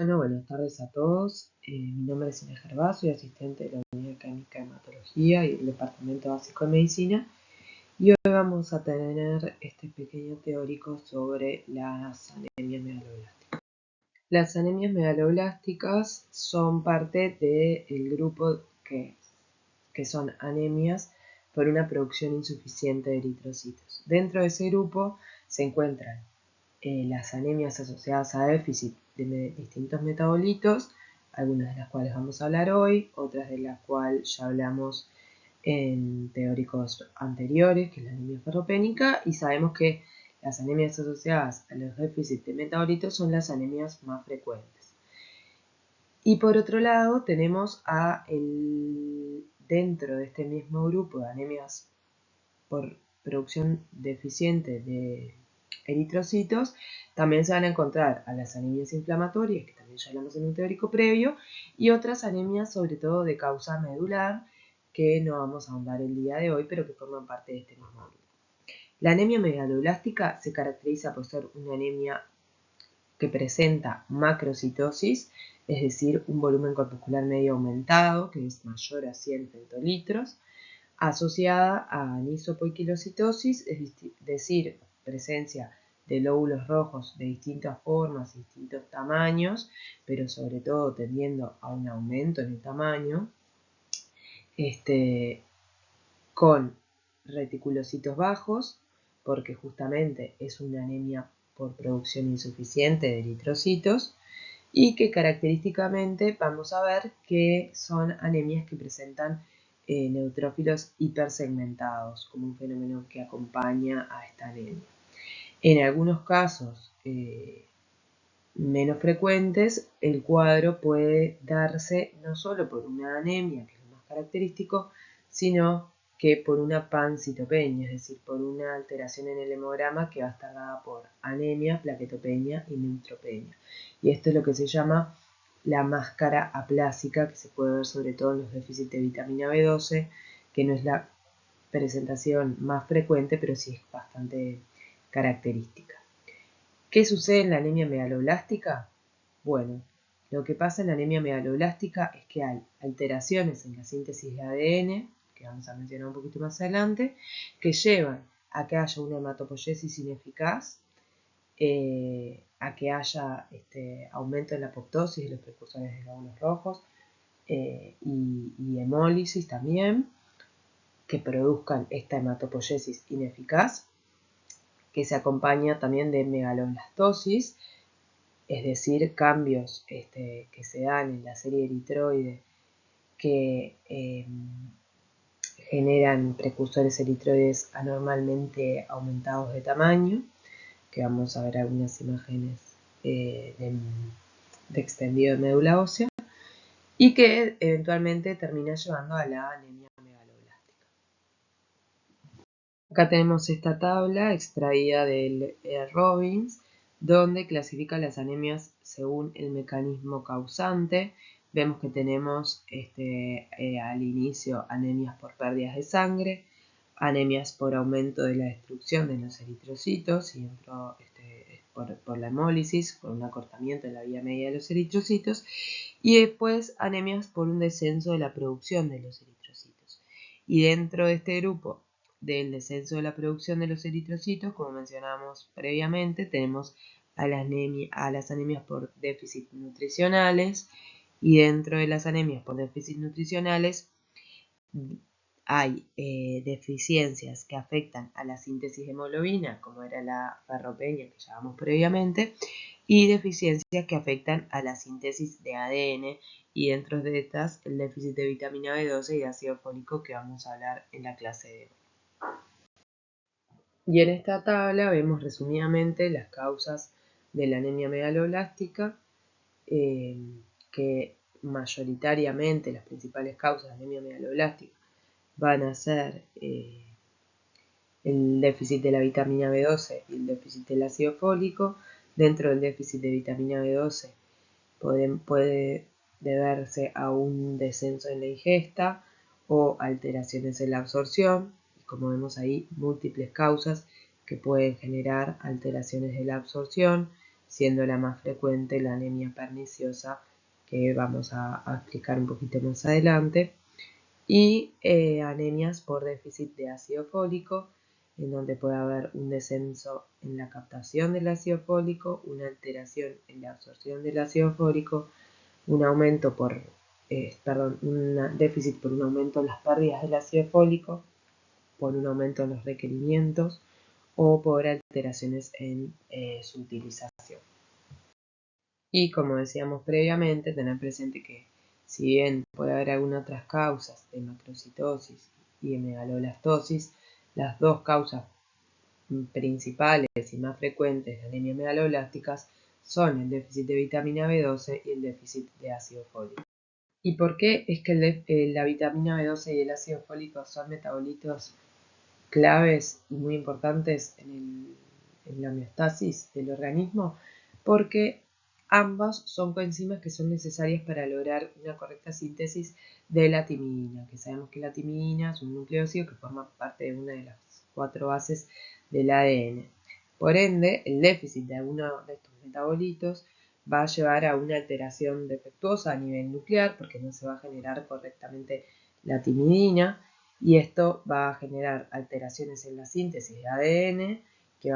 Bueno, buenas tardes a todos. Mi nombre es Inés Gervás, soy asistente de la Unidad Clínica de Hematología y del Departamento Básico de Medicina. Y hoy vamos a tener este pequeño teórico sobre las anemias megaloblásticas. Las anemias megaloblásticas son parte del grupo que son anemias por una producción insuficiente de eritrocitos. Dentro de ese grupo se encuentran las anemias asociadas a déficit de distintos metabolitos, algunas de las cuales vamos a hablar hoy, otras de las cuales ya hablamos en teóricos anteriores, que es la anemia ferropénica, y sabemos que las anemias asociadas a los déficits de metabolitos son las anemias más frecuentes. Y por otro lado tenemos dentro de este mismo grupo de anemias por producción deficiente de eritrocitos, también se van a encontrar a las anemias inflamatorias, que también ya hablamos en un teórico previo, y otras anemias sobre todo de causa medular, que no vamos a ahondar el día de hoy, pero que forman parte de este mismo grupo. La anemia megaloblástica se caracteriza por ser una anemia que presenta macrocitosis, es decir, un volumen corpuscular medio aumentado, que es mayor a 100 femtolitros, asociada a anisopoiquilocitosis, es decir, presencia de lóbulos rojos de distintas formas y distintos tamaños, pero sobre todo tendiendo a un aumento en el tamaño, con reticulocitos bajos, porque justamente es una anemia por producción insuficiente de eritrocitos, y que característicamente vamos a ver que son anemias que presentan neutrófilos hipersegmentados, como un fenómeno que acompaña a esta anemia. En algunos casos menos frecuentes, el cuadro puede darse no solo por una anemia, que es lo más característico, sino que por una pancitopenia, es decir, por una alteración en el hemograma que va a estar dada por anemia, plaquetopenia y neutropenia. Y esto es lo que se llama la máscara aplásica, que se puede ver sobre todo en los déficits de vitamina B12, que no es la presentación más frecuente, pero sí es bastante característica. ¿Qué sucede en la anemia megaloblástica? Bueno, lo que pasa en la anemia megaloblástica es que hay alteraciones en la síntesis de ADN, que vamos a mencionar un poquito más adelante, que llevan a que haya una hematopoiesis ineficaz, a que haya aumento en la apoptosis de los precursores de glóbulos rojos y hemólisis también, que produzcan esta hematopoiesis ineficaz, que se acompaña también de megaloblastosis, es decir, cambios que se dan en la serie eritroide que generan precursores eritroides anormalmente aumentados de tamaño, que vamos a ver algunas imágenes de extendido de médula ósea, y que eventualmente termina llevando a la anemia megaloblástica. Acá tenemos esta tabla extraída del Robbins, donde clasifica las anemias según el mecanismo causante. Vemos que tenemos al inicio anemias por pérdidas de sangre, anemias por aumento de la destrucción de los eritrocitos y por la hemólisis, por un acortamiento de la vía media de los eritrocitos, y después anemias por un descenso de la producción de los eritrocitos. Y dentro de este grupo del descenso de la producción de los eritrocitos, como mencionamos previamente, tenemos a las anemias por déficit nutricionales, y dentro de las anemias por déficit nutricionales hay deficiencias que afectan a la síntesis de hemoglobina, como era la ferropenia que ya vimos previamente, y deficiencias que afectan a la síntesis de ADN, y dentro de estas el déficit de vitamina B12 y de ácido fólico, que vamos a hablar en la clase de hoy. Y en esta tabla vemos resumidamente las causas de la anemia megaloblástica, que mayoritariamente las principales causas de anemia megaloblástica van a ser el déficit de la vitamina B12 y el déficit del ácido fólico. Dentro del déficit de vitamina B12 puede deberse a un descenso en la ingesta o alteraciones en la absorción, y como vemos ahí, múltiples causas que pueden generar alteraciones de la absorción, siendo la más frecuente la anemia perniciosa, que vamos a explicar un poquito más adelante, y anemias por déficit de ácido fólico, en donde puede haber un descenso en la captación del ácido fólico, una alteración en la absorción del ácido fólico, un aumento un déficit por un aumento en las pérdidas del ácido fólico, por un aumento en los requerimientos o por alteraciones en su utilización. Y como decíamos previamente, tener presente que si bien puede haber algunas otras causas de macrocitosis y de megaloblastosis, las dos causas principales y más frecuentes de anemia megaloblásticas son el déficit de vitamina B12 y el déficit de ácido fólico. ¿Y por qué es que la vitamina B12 y el ácido fólico son metabolitos claves y muy importantes en la homeostasis del organismo? Porque ambas son coenzimas que son necesarias para lograr una correcta síntesis de la timidina, que sabemos que la timidina es un nucleósido que forma parte de una de las 4 bases del ADN. Por ende, el déficit de alguno de estos metabolitos va a llevar a una alteración defectuosa a nivel nuclear, porque no se va a generar correctamente la timidina, y esto va a generar alteraciones en la síntesis de ADN, que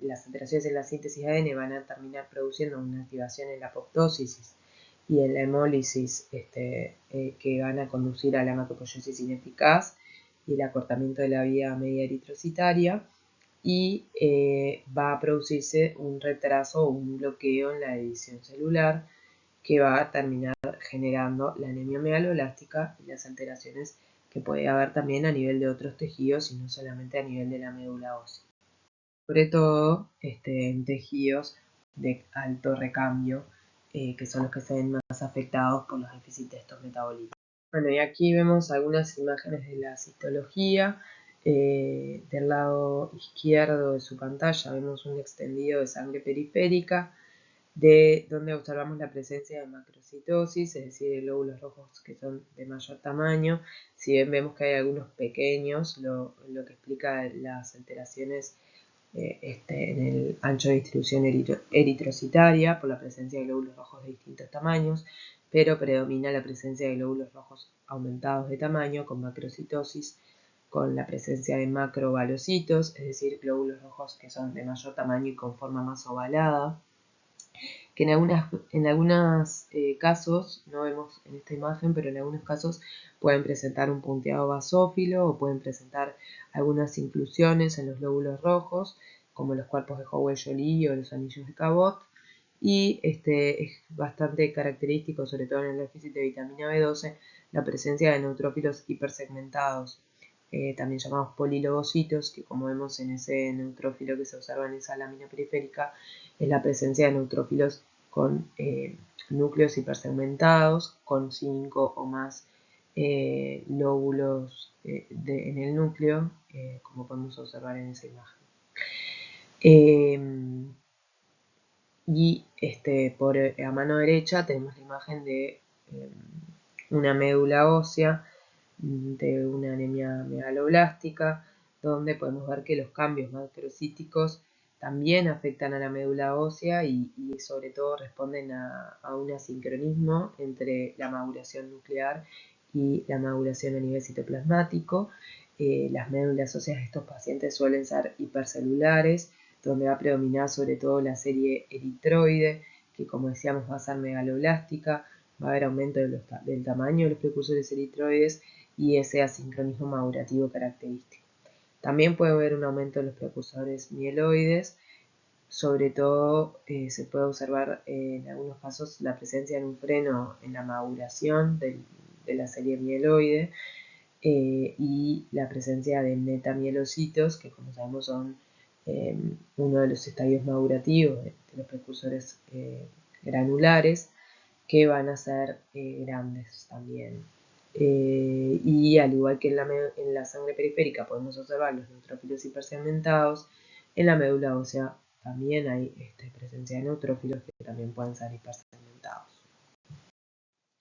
las alteraciones en la síntesis de ADN van a terminar produciendo una activación en la apoptósis y en la hemólisis, que van a conducir a la hematopoiesis ineficaz y el acortamiento de la vía media eritrocitaria, y va a producirse un retraso o un bloqueo en la división celular, que va a terminar generando la anemia megaloblástica y las alteraciones que puede haber también a nivel de otros tejidos y no solamente a nivel de la médula ósea. Sobre todo en tejidos de alto recambio, que son los que se ven más afectados por los déficits de estos metabolitos. Bueno, y aquí vemos algunas imágenes de la citología. Del lado izquierdo de su pantalla vemos un extendido de sangre periférica, de donde observamos la presencia de macrocitosis, es decir, de glóbulos rojos que son de mayor tamaño. Si bien vemos que hay algunos pequeños, lo que explica las alteraciones en el ancho de distribución eritrocitaria por la presencia de glóbulos rojos de distintos tamaños, pero predomina la presencia de glóbulos rojos aumentados de tamaño con macrocitosis, con la presencia de macrovalocitos, es decir, glóbulos rojos que son de mayor tamaño y con forma más ovalada, que en algunos casos, no vemos en esta imagen, pero en algunos casos pueden presentar un punteado basófilo o pueden presentar algunas inclusiones en los glóbulos rojos, como los cuerpos de Howell-Joly o los anillos de Cabot, y es bastante característico, sobre todo en el déficit de vitamina B12, la presencia de neutrófilos hipersegmentados, también llamados polilogocitos, que como vemos en ese neutrófilo que se observa en esa lámina periférica, es la presencia de neutrófilos con núcleos hipersegmentados, con 5 o más lóbulos en el núcleo, como podemos observar en esa imagen. Y a mano derecha tenemos la imagen de una médula ósea de una anemia megaloblástica, donde podemos ver que los cambios macrocíticos también afectan a la médula ósea y sobre todo responden a un asincronismo entre la maduración nuclear y la maduración a nivel citoplasmático. Las médulas óseas de estos pacientes suelen ser hipercelulares, donde va a predominar sobre todo la serie eritroide, que como decíamos va a ser megaloblástica, va a haber aumento del tamaño de los precursores eritroides y ese asincronismo madurativo característico. También puede haber un aumento de los precursores mieloides, sobre todo se puede observar en algunos casos la presencia de un freno en la maduración de la serie mieloide, y la presencia de metamielocitos, que como sabemos son uno de los estadios madurativos de los precursores granulares, que van a ser grandes también. Y al igual que en la sangre periférica podemos observar los neutrófilos hipersegmentados, en la médula ósea también hay presencia de neutrófilos que también pueden ser hipersegmentados.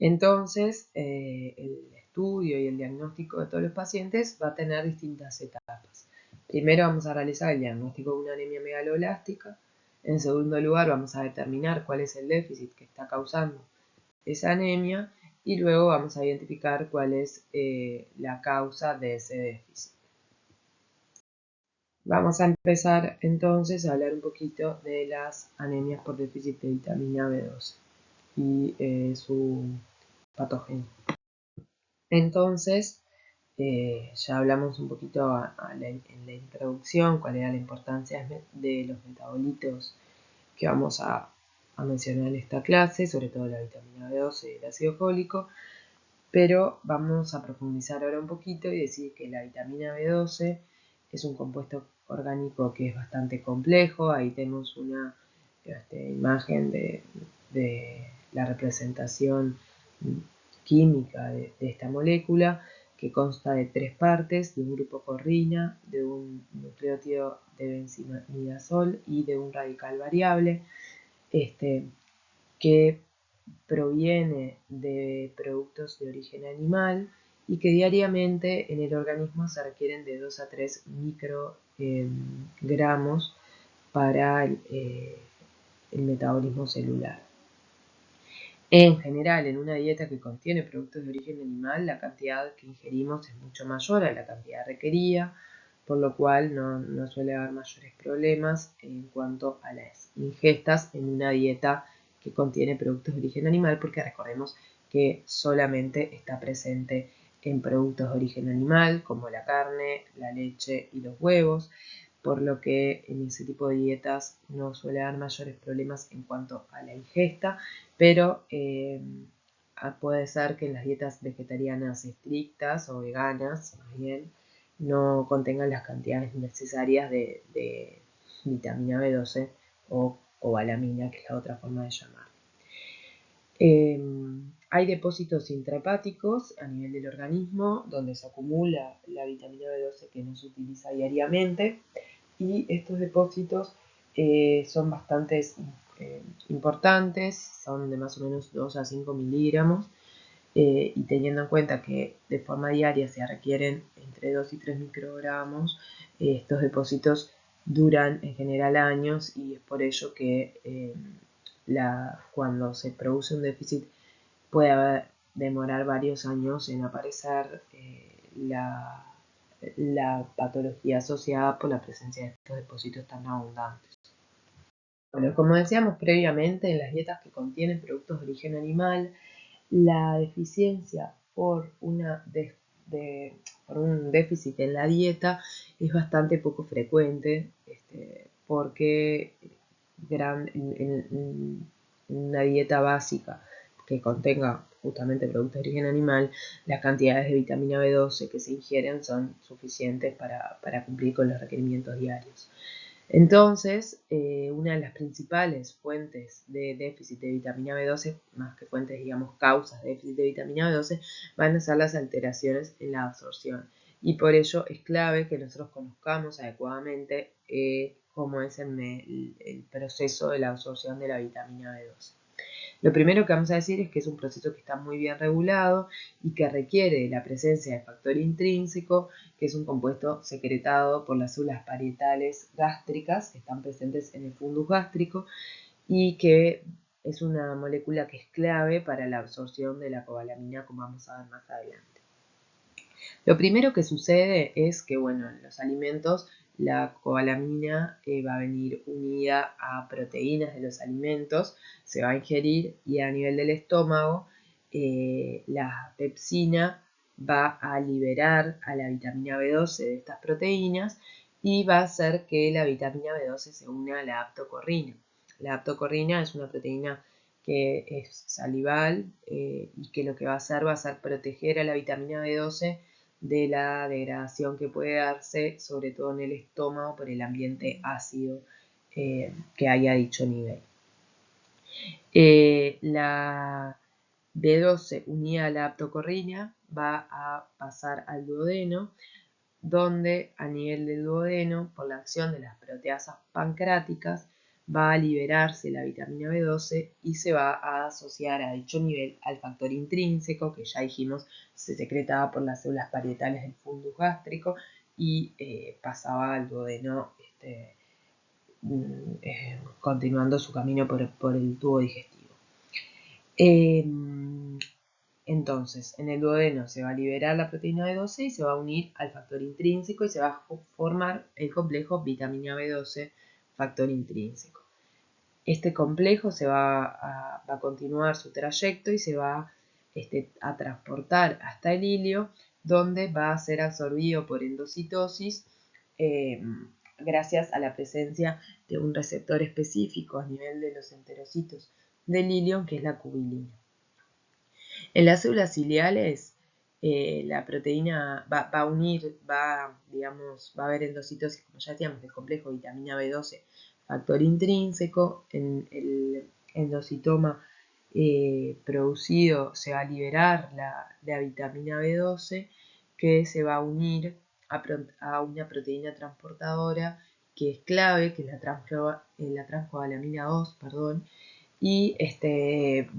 Entonces, el estudio y el diagnóstico de todos los pacientes va a tener distintas etapas. Primero vamos a realizar el diagnóstico de una anemia megaloblástica, En segundo lugar, vamos a determinar cuál es el déficit que está causando esa anemia y luego vamos a identificar cuál es la causa de ese déficit. Vamos a empezar entonces a hablar un poquito de las anemias por déficit de vitamina B12 y su patógeno. Entonces, ya hablamos un poquito en la introducción cuál era la importancia de los metabolitos que vamos a mencionar en esta clase, sobre todo la vitamina B12 y el ácido fólico, pero vamos a profundizar ahora un poquito y decir que la vitamina B12 es un compuesto orgánico que es bastante complejo. Ahí tenemos una imagen de la representación química de esta molécula, que consta de 3 partes, de un grupo corrina, de un nucleótido de benzimidazol y de un radical variable, que proviene de productos de origen animal y que diariamente en el organismo se requieren de 2 a 3 microgramos para el metabolismo celular. En general, en una dieta que contiene productos de origen animal, la cantidad que ingerimos es mucho mayor a la cantidad requerida, por lo cual no suele haber mayores problemas en cuanto a las ingestas en una dieta que contiene productos de origen animal, porque recordemos que solamente está presente en productos de origen animal, como la carne, la leche y los huevos, por lo que en ese tipo de dietas no suele haber mayores problemas en cuanto a la ingesta, pero puede ser que en las dietas vegetarianas estrictas o veganas, más bien, no contengan las cantidades necesarias de vitamina B12 o cobalamina, que es la otra forma de llamar. Hay depósitos intrahepáticos a nivel del organismo donde se acumula la vitamina B12 que no se utiliza diariamente, y estos depósitos son bastante importantes, son de más o menos 2 a 5 miligramos, y teniendo en cuenta que de forma diaria se requieren entre 2 y 3 microgramos, estos depósitos duran en general años, y es por ello que cuando se produce un déficit puede demorar varios años en aparecer la patología asociada por la presencia de estos depósitos tan abundantes. Bueno, como decíamos previamente, en las dietas que contienen productos de origen animal, la deficiencia por un déficit en la dieta es bastante poco frecuente, porque en una dieta básica que contenga justamente productos de origen animal, las cantidades de vitamina B12 que se ingieren son suficientes para cumplir con los requerimientos diarios. Entonces, una de las principales fuentes de déficit de vitamina B12, más que fuentes, digamos, causas de déficit de vitamina B12, van a ser las alteraciones en la absorción. Y por ello es clave que nosotros conozcamos adecuadamente cómo es el proceso de la absorción de la vitamina B12. Lo primero que vamos a decir es que es un proceso que está muy bien regulado y que requiere la presencia de factor intrínseco, que es un compuesto secretado por las células parietales gástricas que están presentes en el fundus gástrico, y que es una molécula que es clave para la absorción de la cobalamina, como vamos a ver más adelante. Lo primero que sucede es que, bueno, en los alimentos la cobalamina va a venir unida a proteínas de los alimentos, se va a ingerir, y a nivel del estómago la pepsina va a liberar a la vitamina B12 de estas proteínas y va a hacer que la vitamina B12 se una a la aptocorrina. La aptocorrina es una proteína que es salival y que lo que va a hacer proteger a la vitamina B12 de la degradación que puede darse, sobre todo en el estómago, por el ambiente ácido que hay a dicho nivel. La B12 unida a la aptocorrina va a pasar al duodeno, donde a nivel del duodeno, por la acción de las proteasas pancreáticas, va a liberarse la vitamina B12 y se va a asociar a dicho nivel al factor intrínseco, que ya dijimos se secretaba por las células parietales del fundus gástrico y pasaba al duodeno continuando su camino por el tubo digestivo. Entonces, en el duodeno se va a liberar la proteína B12 y se va a unir al factor intrínseco y se va a formar el complejo vitamina B12 factor intrínseco. Este complejo se va a continuar su trayecto y se va a transportar hasta el hilio, donde va a ser absorbido por endocitosis gracias a la presencia de un receptor específico a nivel de los enterocitos del hilio, que es la cubilina. En las células ciliales, la proteína va a unir, va a haber endocitosis, como ya decíamos, del complejo vitamina B12, factor intrínseco. En el endocitoma producido se va a liberar la vitamina B12, que se va a unir a una proteína transportadora que es clave, que es la transcobalamina 2, y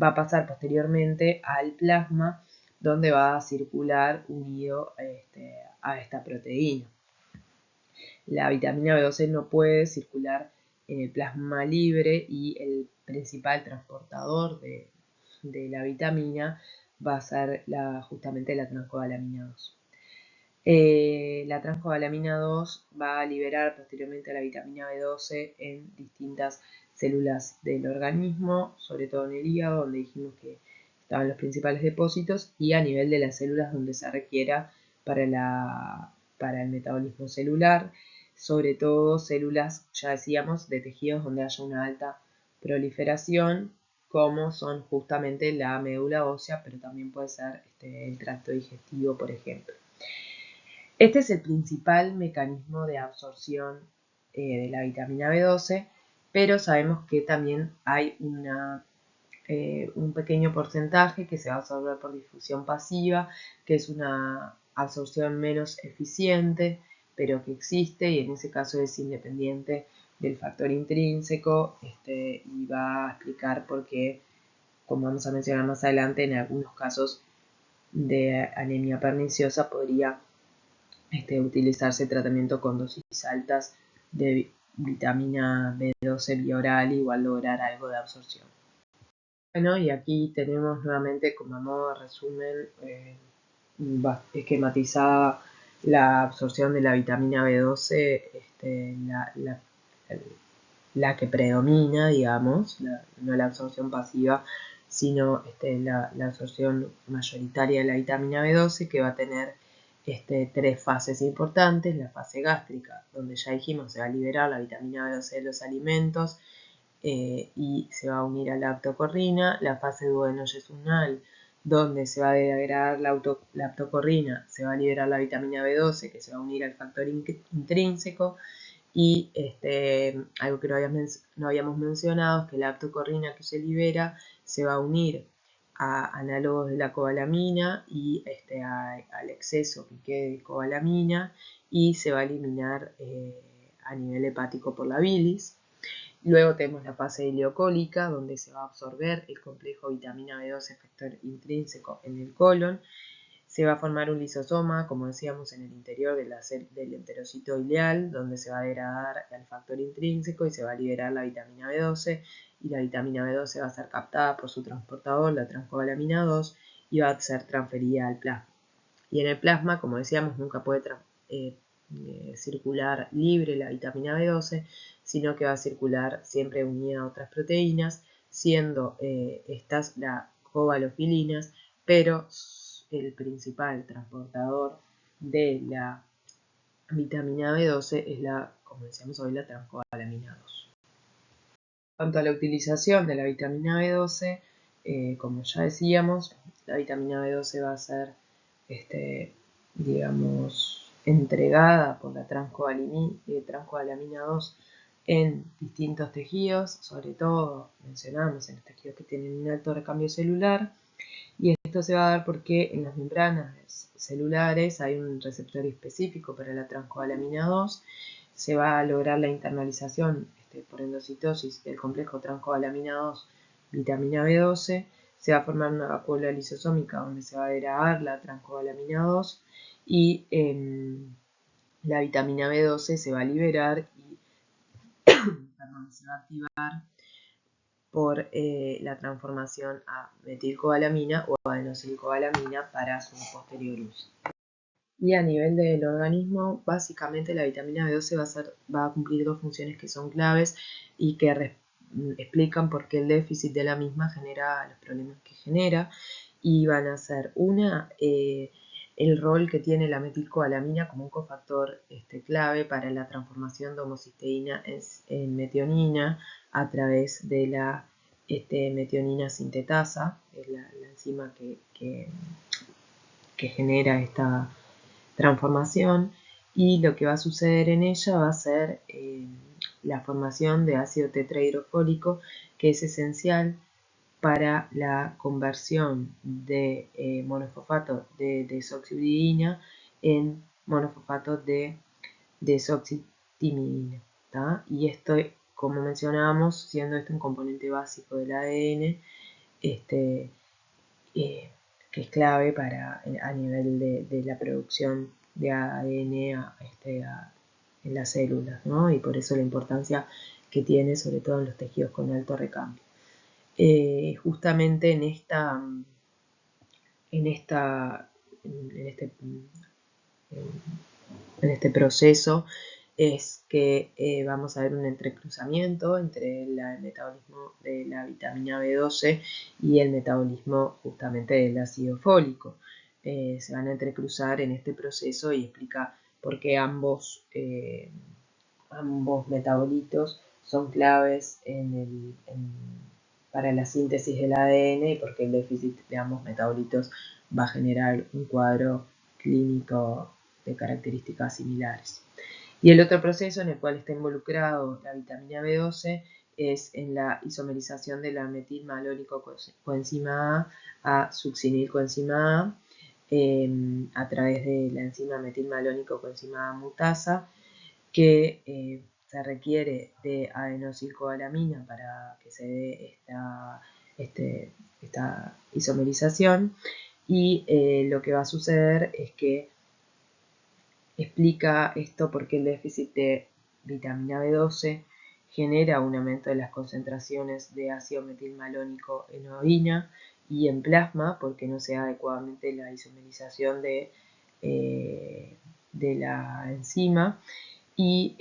va a pasar posteriormente al plasma, donde va a circular unido a esta proteína. La vitamina B12 no puede circular en el plasma libre y el principal transportador de la vitamina va a ser justamente la transcobalamina 2. La transcobalamina 2 va a liberar posteriormente a la vitamina B12 en distintas células del organismo, sobre todo en el hígado, donde dijimos que estaban los principales depósitos, y a nivel de las células donde se requiera para el metabolismo celular, sobre todo células, ya decíamos, de tejidos donde haya una alta proliferación, como son justamente la médula ósea, pero también puede ser el tracto digestivo, por ejemplo. Este es el principal mecanismo de absorción de la vitamina B12, pero sabemos que también hay un pequeño porcentaje que se va a absorber por difusión pasiva, que es una absorción menos eficiente, pero que existe, y en ese caso es independiente del factor intrínseco, y va a explicar por qué, como vamos a mencionar más adelante, en algunos casos de anemia perniciosa podría utilizarse tratamiento con dosis altas de vitamina B12 vía oral, igual lograr algo de absorción. Bueno, y aquí tenemos nuevamente, como a modo de resumen, esquematizada la absorción de la vitamina B12, la que predomina, digamos, no la absorción pasiva, sino la absorción mayoritaria de la vitamina B12, que va a tener tres fases importantes. La fase gástrica, donde ya dijimos se va a liberar la vitamina B12 de los alimentos y se va a unir a la aptocorrina. La fase duodeno-yeyunal, donde se va a degradar la aptocorrina, se va a liberar la vitamina B12, que se va a unir al factor intrínseco. Y algo que no habíamos mencionado es que la aptocorrina que se libera se va a unir a análogos de la cobalamina y al exceso que quede de cobalamina, y se va a eliminar a nivel hepático por la bilis. Luego tenemos la fase ileocólica, donde se va a absorber el complejo vitamina B12 factor intrínseco en el colon. Se va a formar un lisosoma, como decíamos, en el interior del enterocito ileal, donde se va a degradar el factor intrínseco y se va a liberar la vitamina B12, y la vitamina B12 va a ser captada por su transportador, la transcobalamina 2, y va a ser transferida al plasma. Y en el plasma, como decíamos, nunca puede circular libre la vitamina B12, sino que va a circular siempre unida a otras proteínas, siendo estas las cobalofilinas, pero el principal transportador de la vitamina B12 es como decíamos hoy, la transcobalamina 2. En cuanto a la utilización de la vitamina B12, como ya decíamos, la vitamina B12 va a ser, entregada por la transcobalamina 2 en distintos tejidos, sobre todo mencionamos en los tejidos que tienen un alto recambio celular, y esto se va a dar porque en las membranas celulares hay un receptor específico para la transcobalamina 2, se va a lograr la internalización por endocitosis del complejo transcobalamina 2 vitamina B12, se va a formar una vacuola lisosómica donde se va a degradar la transcobalamina 2 y la vitamina B12 se va a liberar y donde se va a activar por la transformación a metilcobalamina o adenosilcobalamina para su posterior uso. Y a nivel del organismo, básicamente la vitamina B12 va a cumplir dos funciones que son claves y que explican por qué el déficit de la misma genera los problemas que genera, y van a ser el rol que tiene la metilcobalamina como un cofactor clave para la transformación de homocisteína en metionina a través de la metionina sintetasa, es la enzima que genera esta transformación, y lo que va a suceder en ella va a ser la formación de ácido tetrahidrofólico, que es esencial para la conversión de monofosfato de desoxiuridina en monofosfato de desoxitimidina, y esto, como mencionábamos, siendo este un componente básico del ADN, que es clave a nivel de la producción de ADN en las células, ¿no? Y por eso la importancia que tiene, sobre todo en los tejidos con alto recambio. Justamente en este proceso es que vamos a ver un entrecruzamiento entre el metabolismo de la vitamina B12 y el metabolismo justamente del ácido fólico. Se van a entrecruzar en este proceso y explica por qué ambos metabolitos son claves para la síntesis del ADN, y por qué el déficit de ambos metabolitos va a generar un cuadro clínico de características similares. Y el otro proceso en el cual está involucrado la vitamina B12 es en la isomerización de la metilmalónico coenzima A succinilcoenzima A través de la enzima metilmalónico coenzima A mutasa, que se requiere de adenosilcobalamina para que se dé esta isomerización, y lo que va a suceder es que explica esto porque el déficit de vitamina B12 genera un aumento de las concentraciones de ácido metilmalónico en orina y en plasma, porque no se da adecuadamente la isomerización de la enzima, y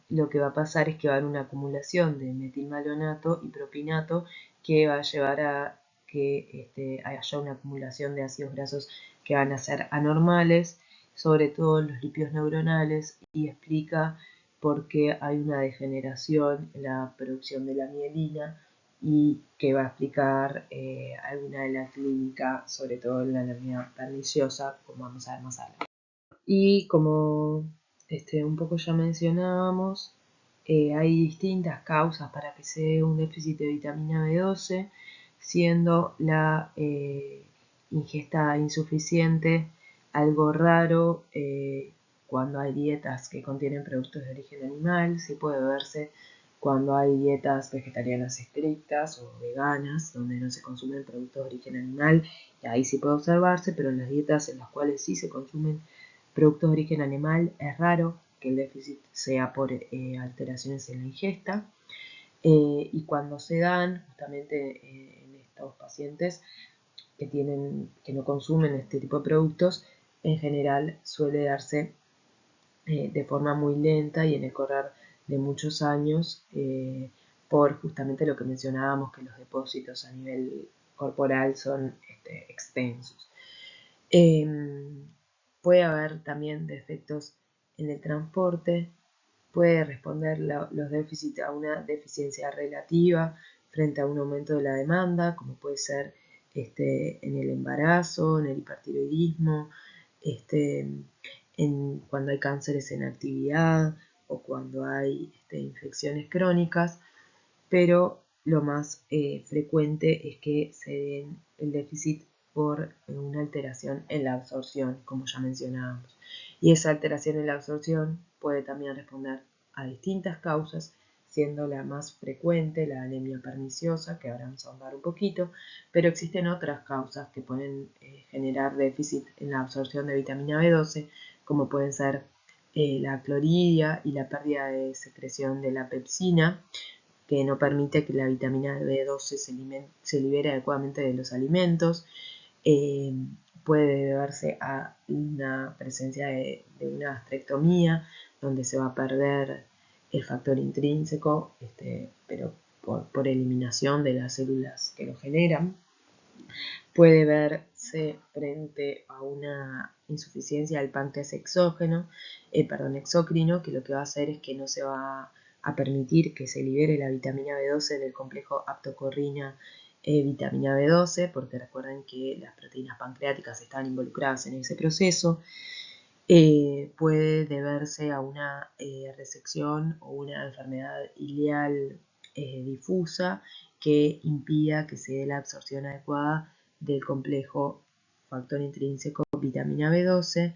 lo que va a pasar es que va a haber una acumulación de metilmalonato y propinato que va a llevar a que haya una acumulación de ácidos grasos que van a ser anormales, sobre todo en los lípidos neuronales, y explica por qué hay una degeneración en la producción de la mielina, y que va a explicar alguna de la clínica, sobre todo en la anemia perniciosa, como vamos a ver más adelante. Y como un poco ya mencionábamos, hay distintas causas para que se dé un déficit de vitamina B12, siendo la ingesta insuficiente algo raro cuando hay dietas que contienen productos de origen animal. Sí puede verse cuando hay dietas vegetarianas estrictas o veganas, donde no se consumen productos de origen animal, y ahí sí puede observarse, pero en las dietas en las cuales sí se consumen productos de origen animal es raro que el déficit sea por alteraciones en la ingesta, y cuando se dan justamente en estos pacientes que no consumen este tipo de productos, en general suele darse de forma muy lenta y en el correr de muchos años, por justamente lo que mencionábamos, que los depósitos a nivel corporal son extensos. Puede haber también defectos en el transporte, puede responder los déficits a una deficiencia relativa frente a un aumento de la demanda, como puede ser en el embarazo, en el hipertiroidismo, cuando hay cánceres en actividad o cuando hay infecciones crónicas, pero lo más frecuente es que se den el déficit por una alteración en la absorción, como ya mencionábamos. Y esa alteración en la absorción puede también responder a distintas causas, siendo la más frecuente la anemia perniciosa, que ahora vamos a ahondar un poquito, pero existen otras causas que pueden generar déficit en la absorción de vitamina B12, como pueden ser la cloridia y la pérdida de secreción de la pepsina, que no permite que la vitamina B12 se libere adecuadamente de los alimentos. Puede deberse a una presencia de una gastrectomía, donde se va a perder el factor intrínseco, pero por eliminación de las células que lo generan. Puede verse frente a una insuficiencia del páncreas exócrino, que lo que va a hacer es que no se va a permitir que se libere la vitamina B12 del complejo aptocorrina vitamina B12, porque recuerden que las proteínas pancreáticas están involucradas en ese proceso. Puede deberse a una resección o una enfermedad ileal difusa que impida que se dé la absorción adecuada del complejo factor intrínseco vitamina B12,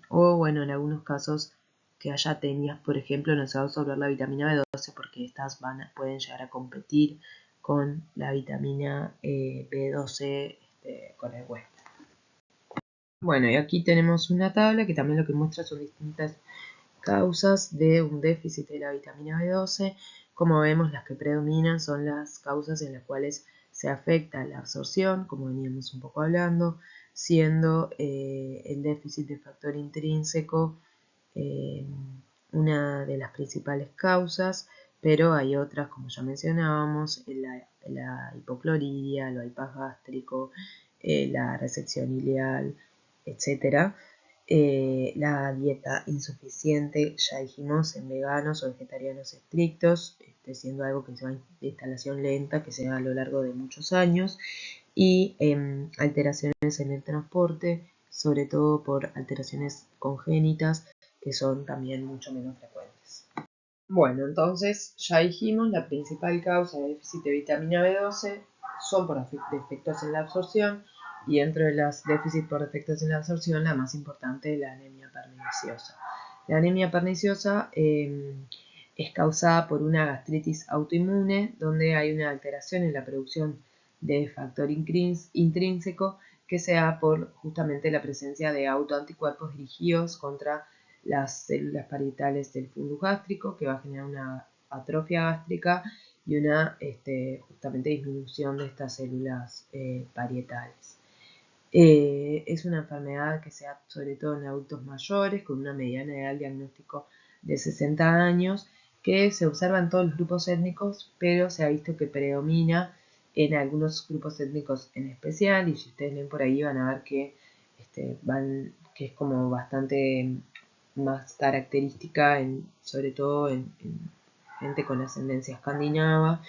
o bueno, en algunos casos que haya tenias, por ejemplo, no se va a absorber la vitamina B12 porque estas pueden llegar a competir con la vitamina B12 con el huésped. Bueno, y aquí tenemos una tabla que también lo que muestra son distintas causas de un déficit de la vitamina B12. Como vemos, las que predominan son las causas en las cuales se afecta la absorción, como veníamos un poco hablando, siendo el déficit de factor intrínseco una de las principales causas, pero hay otras, como ya mencionábamos, la hipocloridia, el bypass gástrico, la resección ileal, etc. La dieta insuficiente, ya dijimos, en veganos o vegetarianos estrictos, siendo algo que se va de instalación lenta, que se da a lo largo de muchos años, y alteraciones en el transporte, sobre todo por alteraciones congénitas, que son también mucho menos frecuentes. Bueno, entonces ya dijimos, la principal causa de déficit de vitamina B12 son por defectos en la absorción, y dentro de los déficits por defectos en la absorción, la más importante es la anemia perniciosa. La anemia perniciosa es causada por una gastritis autoinmune, donde hay una alteración en la producción de factor intrínseco que se da por justamente la presencia de autoanticuerpos dirigidos contra las células parietales del fundus gástrico, que va a generar una atrofia gástrica y una justamente disminución de estas células parietales. Es una enfermedad que se da sobre todo en adultos mayores, con una mediana edad de diagnóstico de 60 años, que se observa en todos los grupos étnicos, pero se ha visto que predomina en algunos grupos étnicos en especial, y si ustedes ven por ahí van a ver que, que es como bastante más característica, sobre todo en gente con ascendencia escandinava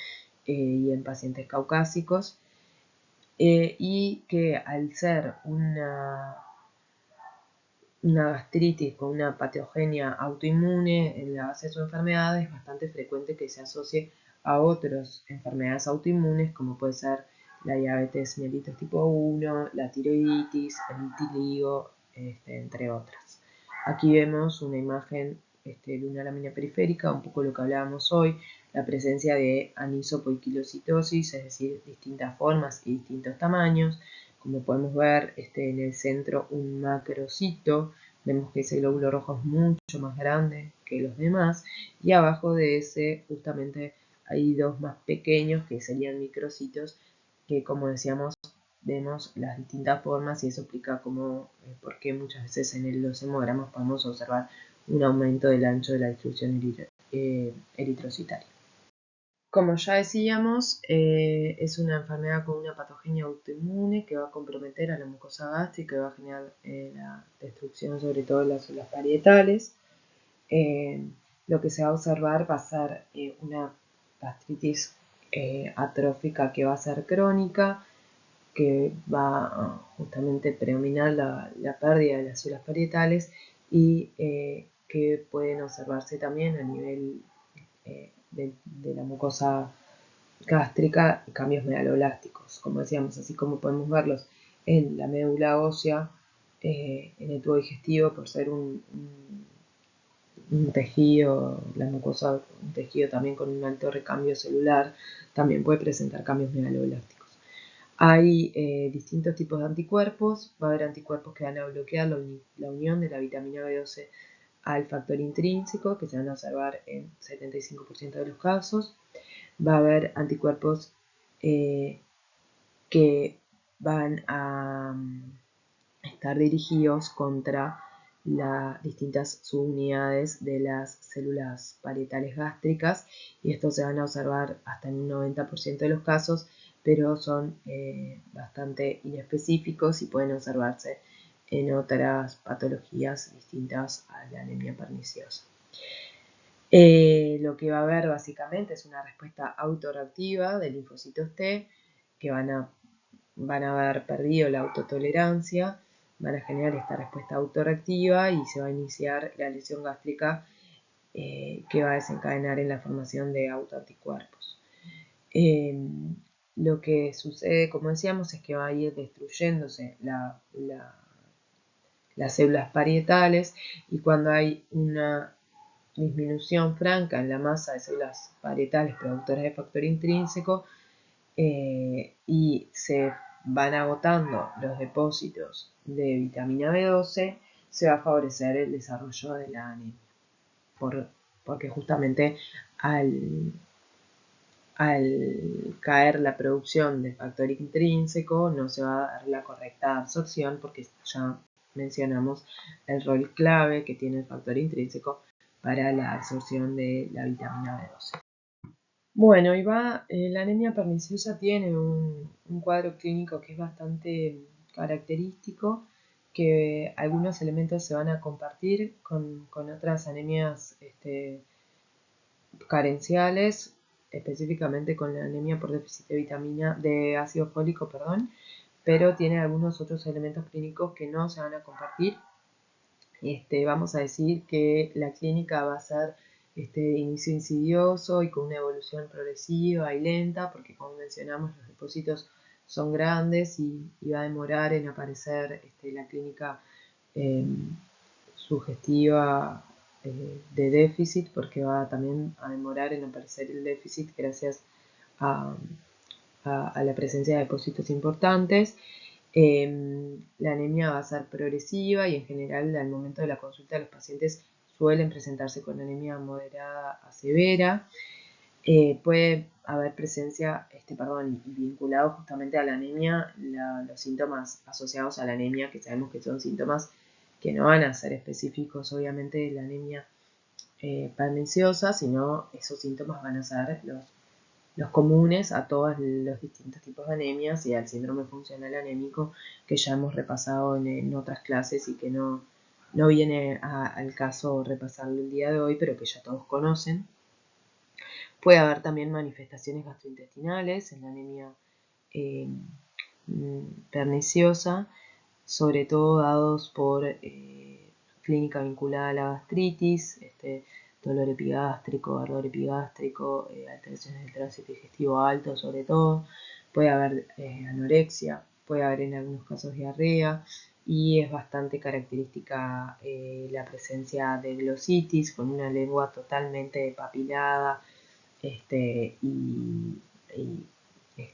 y en pacientes caucásicos, y que al ser una gastritis con una patogenia autoinmune en la base de su enfermedad, es bastante frecuente que se asocie a otras enfermedades autoinmunes, como puede ser la diabetes mellitus tipo 1, la tiroiditis, el vitiligo, entre otras. Aquí vemos una imagen de una lámina periférica, un poco lo que hablábamos hoy, la presencia de anisopoiquilocitosis, es decir, distintas formas y distintos tamaños. Como podemos ver, en el centro un macrocito, vemos que ese glóbulo rojo es mucho más grande que los demás, y abajo de ese justamente hay dos más pequeños que serían microcitos, que como decíamos vemos las distintas formas, y eso explica por qué muchas veces en los hemogramas podemos observar un aumento del ancho de la distribución eritrocitaria. Como ya decíamos, es una enfermedad con una patogenia autoinmune que va a comprometer a la mucosa gástrica y va a generar la destrucción sobre todo de las células parietales. Lo que se va a observar va a ser una gastritis atrófica que va a ser crónica, que va a justamente predominar la pérdida de las células parietales, y que pueden observarse también a nivel de la mucosa gástrica, cambios megaloblásticos, como decíamos, así como podemos verlos en la médula ósea, en el tubo digestivo, por ser un tejido, la mucosa, un tejido también con un alto recambio celular, también puede presentar cambios megaloblásticos. Hay distintos tipos de anticuerpos. Va a haber anticuerpos que van a bloquear la unión de la vitamina B12 al factor intrínseco, que se van a observar en 75% de los casos. Va a haber anticuerpos que van a estar dirigidos contra las distintas subunidades de las células parietales gástricas, y estos se van a observar hasta en un 90% de los casos, pero son bastante inespecíficos y pueden observarse en otras patologías distintas a la anemia perniciosa. Lo que va a haber básicamente es una respuesta autorreactiva de linfocitos T que van a haber perdido la autotolerancia, van a generar esta respuesta autorreactiva y se va a iniciar la lesión gástrica que va a desencadenar en la formación de autoanticuerpos. Lo que sucede, como decíamos, es que va a ir destruyéndose las células parietales, y cuando hay una disminución franca en la masa de células parietales productoras de factor intrínseco y se van agotando los depósitos de vitamina B12, se va a favorecer el desarrollo de la anemia, porque justamente al caer la producción de factor intrínseco no se va a dar la correcta absorción, porque ya mencionamos el rol clave que tiene el factor intrínseco para la absorción de la vitamina B12. Bueno, la anemia perniciosa tiene un cuadro clínico que es bastante característico, que algunos elementos se van a compartir con otras anemias carenciales, específicamente con la anemia por déficit de ácido fólico, pero tiene algunos otros elementos clínicos que no se van a compartir. Vamos a decir que la clínica va a ser de inicio insidioso y con una evolución progresiva y lenta, porque como mencionamos los depósitos son grandes y va a demorar en aparecer la clínica sugestiva de déficit, porque va también a demorar en aparecer el déficit gracias a la presencia de depósitos importantes. La anemia va a ser progresiva y en general al momento de la consulta los pacientes suelen presentarse con anemia moderada a severa. Puede haber presencia, vinculado justamente a la anemia, los síntomas asociados a la anemia, que sabemos que son síntomas que no van a ser específicos obviamente de la anemia perniciosa, sino esos síntomas van a ser los comunes a todos los distintos tipos de anemias y al síndrome funcional anémico, que ya hemos repasado en otras clases y que no viene al caso repasarlo el día de hoy, pero que ya todos conocen. Puede haber también manifestaciones gastrointestinales en la anemia perniciosa, sobre todo dados por clínica vinculada a la gastritis, dolor epigástrico, ardor epigástrico, alteraciones del tránsito digestivo alto sobre todo. Puede haber anorexia, puede haber en algunos casos diarrea, y es bastante característica la presencia de glositis con una lengua totalmente papilada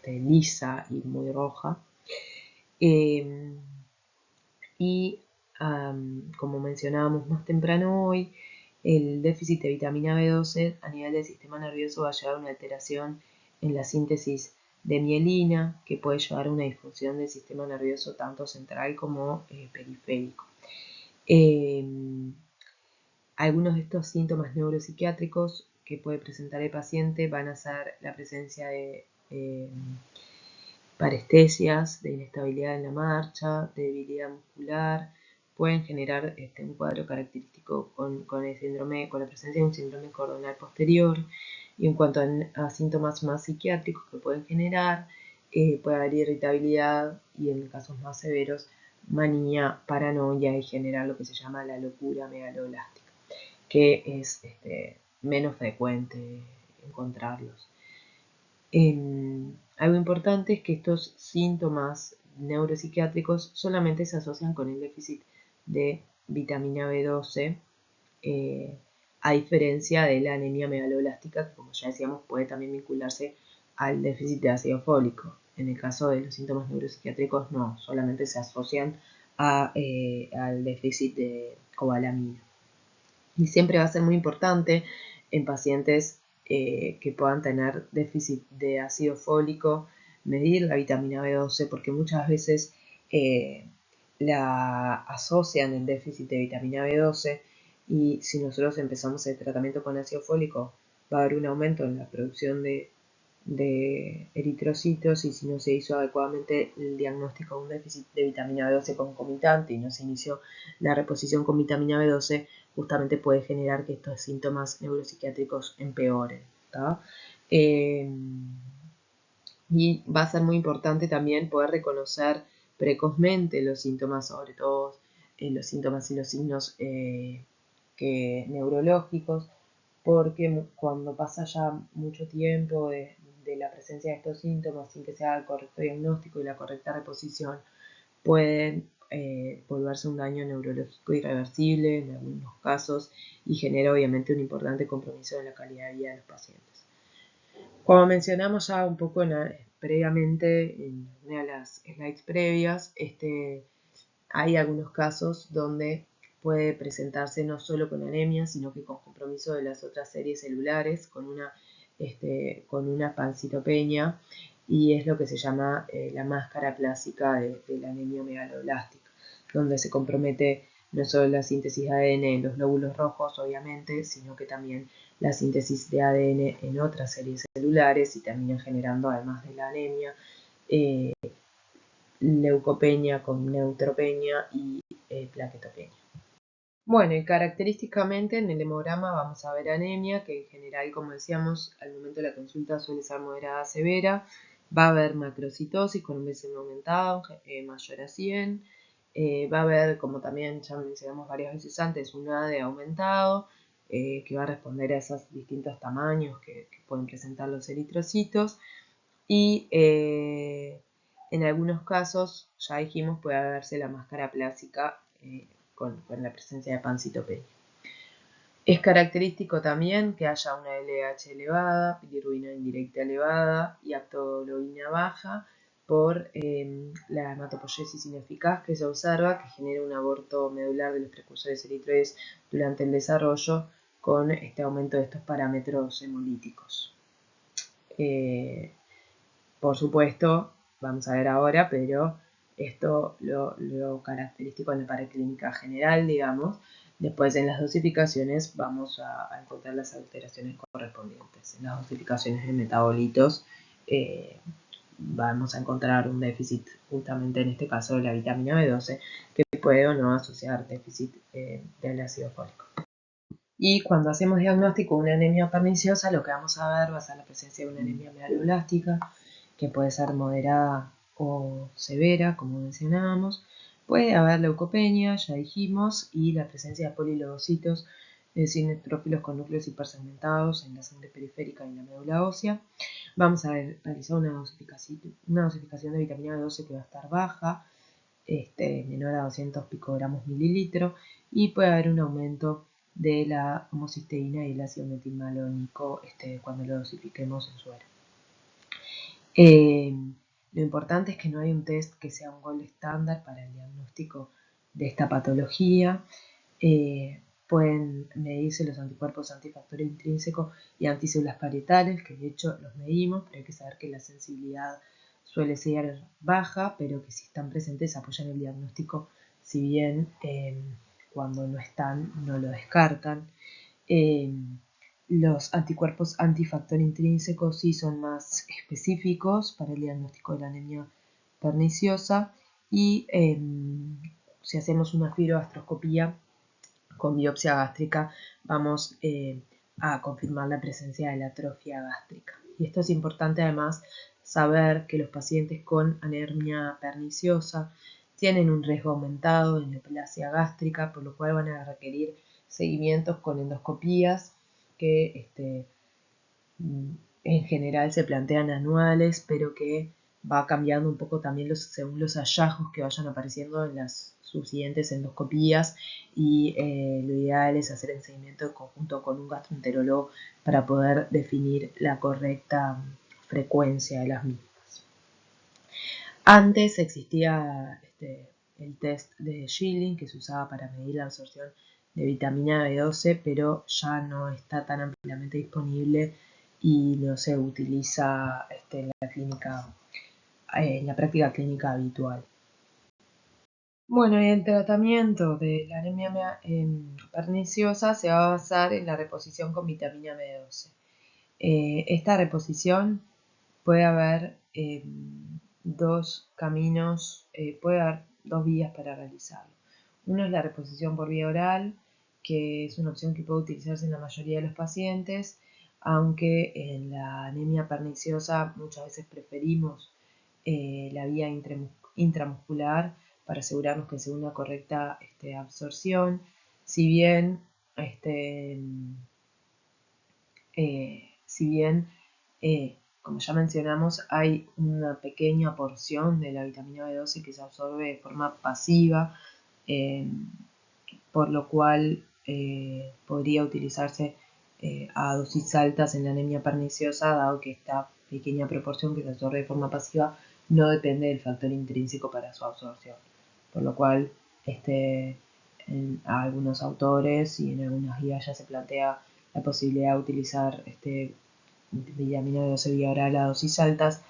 lisa y muy roja. Como mencionábamos más temprano hoy, el déficit de vitamina B12 a nivel del sistema nervioso va a llevar a una alteración en la síntesis de mielina, que puede llevar a una disfunción del sistema nervioso tanto central como periférico. Algunos de estos síntomas neuropsiquiátricos que puede presentar el paciente van a ser la presencia de parestesias, de inestabilidad en la marcha, de debilidad muscular. Pueden generar un cuadro característico con la presencia de un síndrome cordonal posterior. Y en cuanto a síntomas más psiquiátricos que pueden generar, puede haber irritabilidad y en casos más severos manía, paranoia, y generar lo que se llama la locura megaloblástica, que es menos frecuente encontrarlos. Algo importante es que estos síntomas neuropsiquiátricos solamente se asocian con el déficit de vitamina B12, a diferencia de la anemia megaloblástica, que como ya decíamos puede también vincularse al déficit de ácido fólico. En el caso de los síntomas neuropsiquiátricos no, solamente se asocian al déficit de cobalamina. Y siempre va a ser muy importante en pacientes que puedan tener déficit de ácido fólico, medir la vitamina B12, porque muchas veces la asocian el déficit de vitamina B12 y si nosotros empezamos el tratamiento con ácido fólico va a haber un aumento en la producción de eritrocitos, y si no se hizo adecuadamente el diagnóstico de un déficit de vitamina B12 concomitante y no se inició la reposición con vitamina B12, justamente puede generar que estos síntomas neuropsiquiátricos empeoren. Y va a ser muy importante también poder reconocer precozmente los síntomas, sobre todo los síntomas y los signos neurológicos, porque cuando pasa ya mucho tiempo de la presencia de estos síntomas sin que se haga el correcto diagnóstico y la correcta reposición, pueden volverse un daño neurológico irreversible en algunos casos y genera obviamente un importante compromiso en la calidad de vida de los pacientes. Como mencionamos ya un poco previamente en una de las slides previas, hay algunos casos donde puede presentarse no solo con anemia, sino que con compromiso de las otras series celulares, con una pancitopenia, y es lo que se llama la máscara clásica de la anemia megaloblástica, donde se compromete no solo la síntesis de ADN en los glóbulos rojos, obviamente, sino que también la síntesis de ADN en otras series celulares y terminan generando, además de la anemia, leucopenia con neutropenia y plaquetopenia. Bueno, y característicamente en el hemograma vamos a ver anemia, que en general, como decíamos, al momento de la consulta suele ser moderada a severa. Va a haber macrocitosis con un BCM aumentado, mayor a 100. Va a haber, como también ya mencionamos varias veces antes, un ADE aumentado, que va a responder a esos distintos tamaños que pueden presentar los eritrocitos. Y en algunos casos, ya dijimos, puede verse la máscara plásica con la presencia de pancitopenia. Es característico también que haya una LH elevada, bilirrubina indirecta elevada y aptoglobina baja por la hematopoiesis ineficaz que se observa, que genera un aborto medular de los precursores eritroides durante el desarrollo con este aumento de estos parámetros hemolíticos. Por supuesto, vamos a ver ahora, pero esto lo característico en la paraclínica general, digamos. Después en las dosificaciones vamos a encontrar las alteraciones correspondientes. En las dosificaciones de metabolitos vamos a encontrar un déficit, justamente en este caso de la vitamina B12, que puede o no asociar déficit del ácido fólico. Y cuando hacemos diagnóstico de una anemia perniciosa, lo que vamos a ver va a ser la presencia de una anemia megaloblástica, que puede ser moderada o severa, como mencionábamos. Puede haber leucopenia, ya dijimos, y la presencia de polilogocitos, es decir, neutrófilos con núcleos hipersegmentados en la sangre periférica y en la médula ósea. Vamos a realizar una dosificación de vitamina B12 que va a estar baja, menor a 200 picogramos mililitro, y puede haber un aumento de la homocisteína y el ácido metilmalónico cuando lo dosifiquemos en suero. Lo importante es que no hay un test que sea un gold estándar para el diagnóstico de esta patología. Pueden medirse los anticuerpos antifactor intrínseco y anticélulas parietales, que de hecho los medimos, pero hay que saber que la sensibilidad suele ser baja, pero que si están presentes apoyan el diagnóstico, si bien cuando no están no lo descartan. Los anticuerpos antifactor intrínseco sí son más específicos para el diagnóstico de la anemia perniciosa, y si hacemos una fibrogastroscopía con biopsia gástrica vamos a confirmar la presencia de la atrofia gástrica. Y esto es importante además saber que los pacientes con anemia perniciosa tienen un riesgo aumentado de neoplasia gástrica, por lo cual van a requerir seguimientos con endoscopías que en general se plantean anuales, pero que va cambiando un poco también según los hallazgos que vayan apareciendo en las subsiguientes endoscopías, y lo ideal es hacer el seguimiento en conjunto con un gastroenterólogo para poder definir la correcta frecuencia de las mismas. Antes existía el test de Schilling que se usaba para medir la absorción de vitamina B12, pero ya no está tan ampliamente disponible y no se utiliza en la clínica, en la práctica clínica habitual. Bueno, y el tratamiento de la anemia perniciosa se va a basar en la reposición con vitamina B12. Esta reposición puede haber dos caminos, puede haber dos vías para realizarlo. Uno es la reposición por vía oral, que es una opción que puede utilizarse en la mayoría de los pacientes, aunque en la anemia perniciosa muchas veces preferimos la vía intramuscular para asegurarnos que sea una correcta absorción. Si bien, como ya mencionamos, hay una pequeña porción de la vitamina B12 que se absorbe de forma pasiva, por lo cual podría utilizarse a dosis altas en la anemia perniciosa, dado que esta pequeña proporción que se absorbe de forma pasiva no depende del factor intrínseco para su absorción. Por lo cual, en algunos autores y en algunas guías ya se plantea la posibilidad de utilizar vitamina B12 vía oral a dosis altas,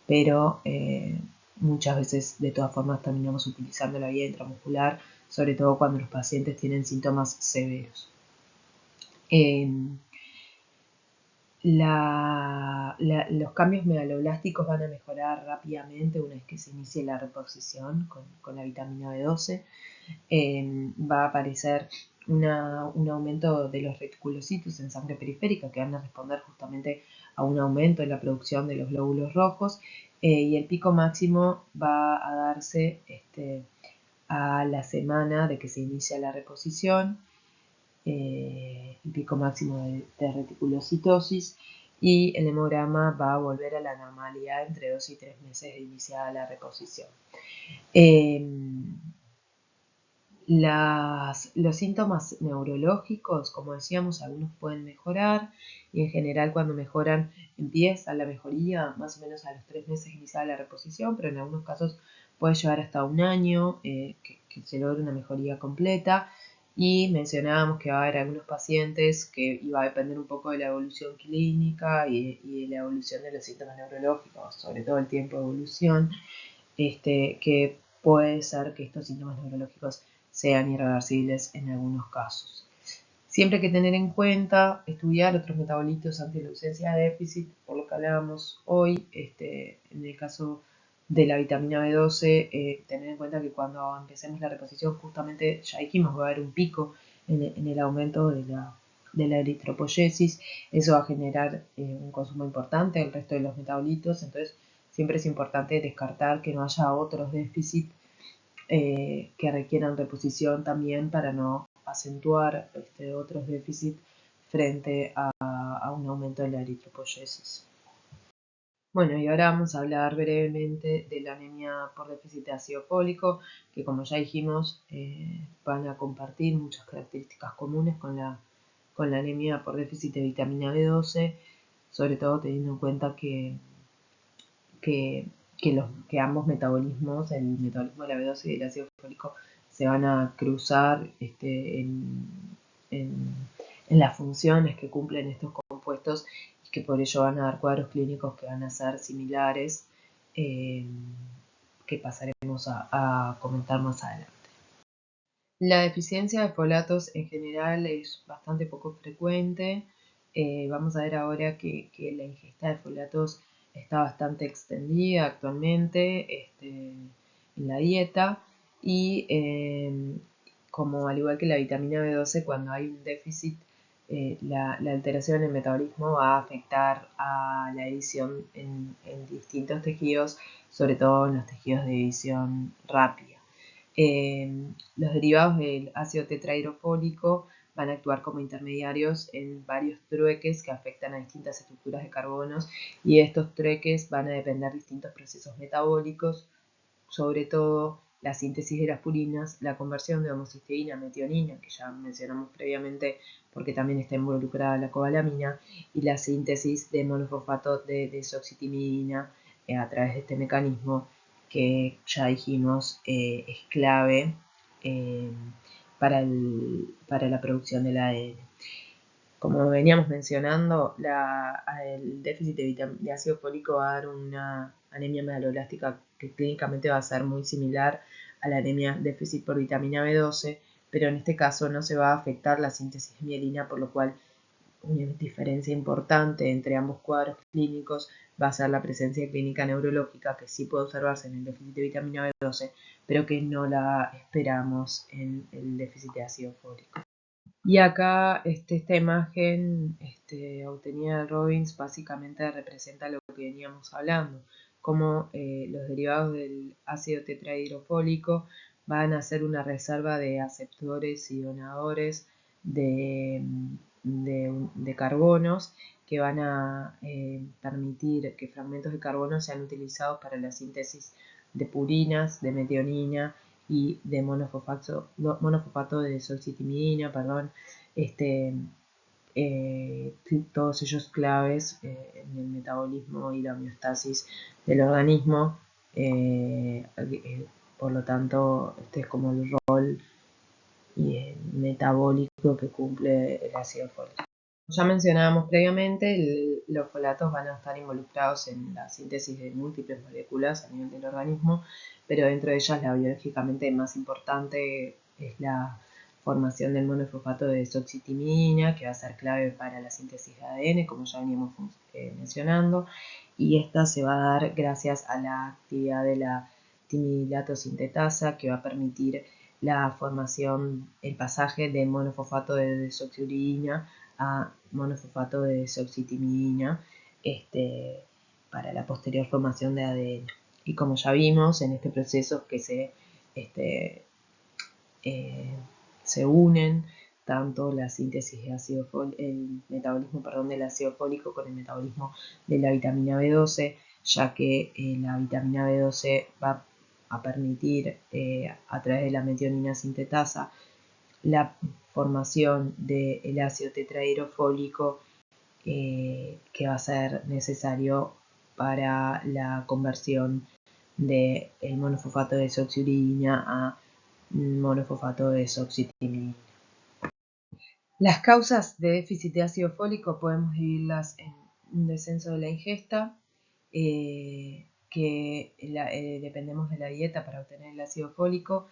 pero muchas veces de todas formas terminamos utilizando la vía intramuscular, sobre todo cuando los pacientes tienen síntomas severos. Los cambios megaloblásticos van a mejorar rápidamente una vez que se inicie la reposición con la vitamina B12. Va a aparecer un aumento de los reticulocitos en sangre periférica que van a responder justamente a un aumento en la producción de los glóbulos rojos, y el pico máximo va a darse a la semana de que se inicia la reposición, el pico máximo de reticulocitosis, y el hemograma va a volver a la normalidad entre 2 y 3 meses de iniciada la reposición. Los síntomas neurológicos, como decíamos, algunos pueden mejorar y en general cuando mejoran empieza la mejoría más o menos a los 3 meses iniciada la reposición, pero en algunos casos puede llevar hasta un año que se logre una mejoría completa. Y mencionábamos que va a haber algunos pacientes que iba a depender un poco de la evolución clínica y de la evolución de los síntomas neurológicos, sobre todo el tiempo de evolución, que puede ser que estos síntomas neurológicos sean irreversibles en algunos casos. Siempre hay que tener en cuenta estudiar otros metabolitos ante la ausencia de déficit, por lo que hablábamos hoy, en el caso de la vitamina B12, tener en cuenta que cuando empecemos la reposición, justamente ya dijimos, va a haber un pico en el aumento de la eritropoyesis. Eso va a generar un consumo importante del resto de los metabolitos, entonces siempre es importante descartar que no haya otros déficits que requieran reposición también para no acentuar otros déficits frente a un aumento de la eritropoyesis. Bueno, y ahora vamos a hablar brevemente de la anemia por déficit de ácido fólico, que como ya dijimos van a compartir muchas características comunes con la anemia por déficit de vitamina B12, sobre todo teniendo en cuenta que ambos metabolismos, el metabolismo de la B12 y el ácido fólico, se van a cruzar en las funciones que cumplen estos compuestos y que por ello van a dar cuadros clínicos que van a ser similares, que pasaremos a comentar más adelante. La deficiencia de folatos en general es bastante poco frecuente. Vamos a ver ahora que la ingesta de folatos está bastante extendida actualmente en la dieta, y como al igual que la vitamina B12, cuando hay un déficit, la alteración en el metabolismo va a afectar a la edición en distintos tejidos, sobre todo en los tejidos de división rápida. Los derivados del ácido tetrahidrofólico van a actuar como intermediarios en varios trueques que afectan a distintas estructuras de carbonos, y estos trueques van a depender de distintos procesos metabólicos, sobre todo la síntesis de las purinas, la conversión de homocisteína a metionina, que ya mencionamos previamente porque también está involucrada la cobalamina, y la síntesis de monofosfato de desoxitimidina a través de este mecanismo, que ya dijimos es clave para la producción del ADN. Como veníamos mencionando, el déficit de ácido fólico va a dar una anemia megaloblástica que clínicamente va a ser muy similar a la anemia déficit por vitamina B12, pero en este caso no se va a afectar la síntesis de mielina, por lo cual una diferencia importante entre ambos cuadros clínicos va a ser la presencia clínica neurológica, que sí puede observarse en el déficit de vitamina B12, pero que no la esperamos en el déficit de ácido fólico. Y acá esta imagen obtenida de Robbins básicamente representa lo que veníamos hablando, como los derivados del ácido tetrahidrofólico van a ser una reserva de aceptores y donadores de carbonos que van a permitir que fragmentos de carbono sean utilizados para la síntesis de purinas, de metionina y de monofosfato de desoxitimidina, todos ellos claves en el metabolismo y la homeostasis del organismo. Por lo tanto, este es como el rol metabólico que cumple el ácido fólico. Ya mencionábamos previamente, los folatos van a estar involucrados en la síntesis de múltiples moléculas a nivel del organismo, pero dentro de ellas la biológicamente más importante es la formación del monofosfato de desoxitimidina, que va a ser clave para la síntesis de ADN, como ya veníamos mencionando, y esta se va a dar gracias a la actividad de la timidilato sintetasa, que va a permitir la formación, el pasaje de monofosfato de desoxiuridina a monofosfato de desoxitimidina para la posterior formación de ADN. Y como ya vimos, en este proceso que se unen tanto la síntesis de ácido fólico, el metabolismo del ácido fólico con el metabolismo de la vitamina B12, ya que la vitamina B12 va a permitir a través de la metionina sintetasa la formación del ácido tetrahidrofólico que va a ser necesario para la conversión del monofosfato de desoxiuridina a monofosfato de desoxitimidina. Las causas de déficit de ácido fólico podemos dividirlas en un descenso de la ingesta, que dependemos de la dieta para obtener el ácido fólico,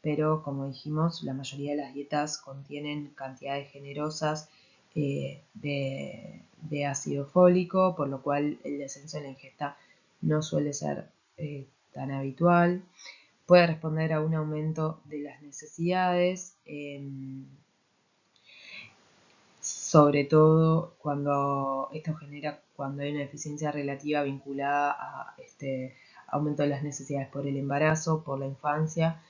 pero como dijimos, la mayoría de las dietas contienen cantidades generosas de ácido fólico, por lo cual el descenso de la ingesta no suele ser tan habitual. Puede responder a un aumento de las necesidades, sobre todo cuando esto genera cuando hay una deficiencia relativa vinculada a aumento de las necesidades por el embarazo, por la infancia,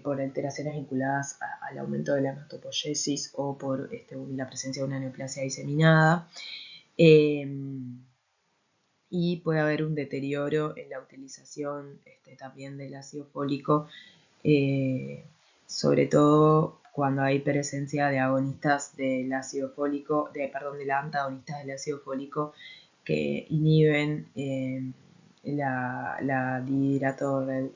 por alteraciones vinculadas al aumento de la hematopoiesis o por la presencia de una neoplasia diseminada. Y puede haber un deterioro en la utilización también del ácido fólico, sobre todo cuando hay presencia de agonistas del ácido fólico, de antagonistas del ácido fólico que inhiben la